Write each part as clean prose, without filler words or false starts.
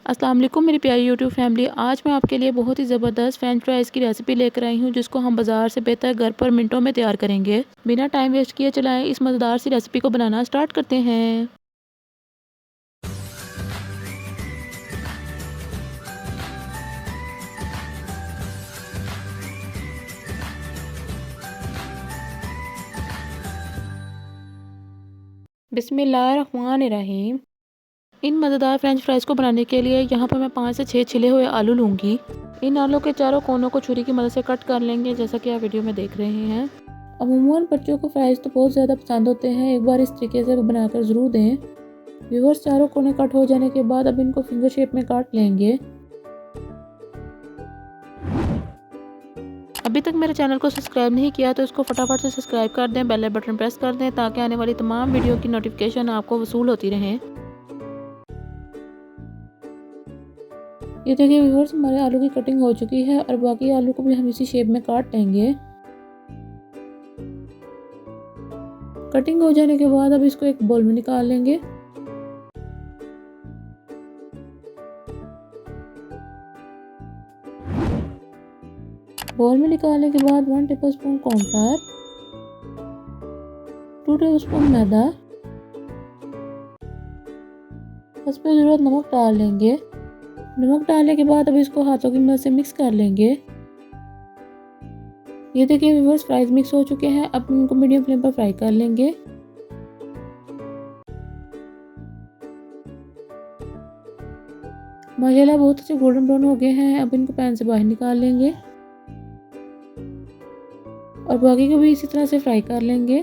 अस्सलाम वालेकुम मेरी प्यारी यूट्यूब फैमिली। आज मैं आपके लिए बहुत ही ज़बरदस्त फ्रेंच फ्राइज़ की रेसिपी लेकर आई हूँ, जिसको हम बाज़ार से बेहतर घर पर मिनटों में तैयार करेंगे। बिना टाइम वेस्ट किए चलाएं इस मज़ेदार सी रेसिपी को बनाना स्टार्ट करते हैं। बिस्मिल्लाहिर्रहमानिर्रहीम। इन मज़ेदार फ्रेंच फ्राइज़ को बनाने के लिए यहाँ पर मैं 5 से 6 छिले हुए आलू लूँगी। इन आलू के चारों कोनों को छुरी की मदद से कट कर लेंगे, जैसा कि आप वीडियो में देख रहे हैं। अमूमन बच्चों को फ्राइज़ तो बहुत ज़्यादा पसंद होते हैं, एक बार इस तरीके से बनाकर ज़रूर दें। व्यूअर्स, चारों कोने कट हो जाने के बाद अब इनको फिंगर शेप में काट लेंगे। अभी तक मेरे चैनल को सब्सक्राइब नहीं किया तो इसको फटाफट से सब्सक्राइब कर दें, बेल बटन प्रेस कर दें ताकि आने वाली तमाम वीडियो की नोटिफिकेशन आपको वसूल होती रहे। ये देखिए व्यूअर्स, हमारे आलू की कटिंग हो चुकी है और बाकी आलू को भी हम इसी शेप में काट लेंगे। कटिंग हो जाने के बाद अब इसको एक बाउल में निकाल लेंगे। बाउल में निकालने के बाद 1 टेबलस्पून कॉर्नफ्लावर, 2 टेबलस्पून मैदा, हस्ब ज़रूरत नमक डाल लेंगे। नमक डालने के बाद अब इसको हाथों की मदद से मिक्स कर लेंगे। ये देखिए व्यूअर्स, फ्राइज मिक्स हो चुके हैं। अब इनको मीडियम फ्लेम पर फ्राई कर लेंगे। माशाल्लाह बहुत अच्छे गोल्डन ब्राउन हो गए हैं। अब इनको पैन से बाहर निकाल लेंगे और बाकी को भी इसी तरह से फ्राई कर लेंगे।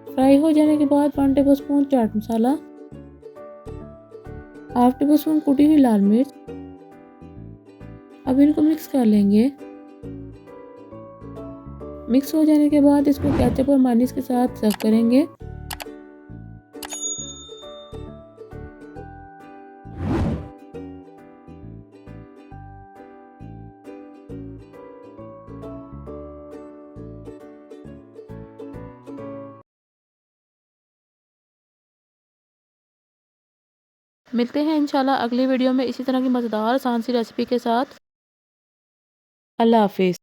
फ्राई हो जाने के बाद 1 tablespoon chaat masala, half tablespoon कुटी हुई लाल मिर्च, अब इनको मिक्स कर लेंगे। मिक्स हो जाने के बाद इसको केचप और मायोनीज के साथ सर्व करेंगे। मिलते हैं इंशाल्लाह अगली वीडियो में इसी तरह की मज़ेदार आसान सी रेसिपी के साथ। अल्लाह हाफिज़।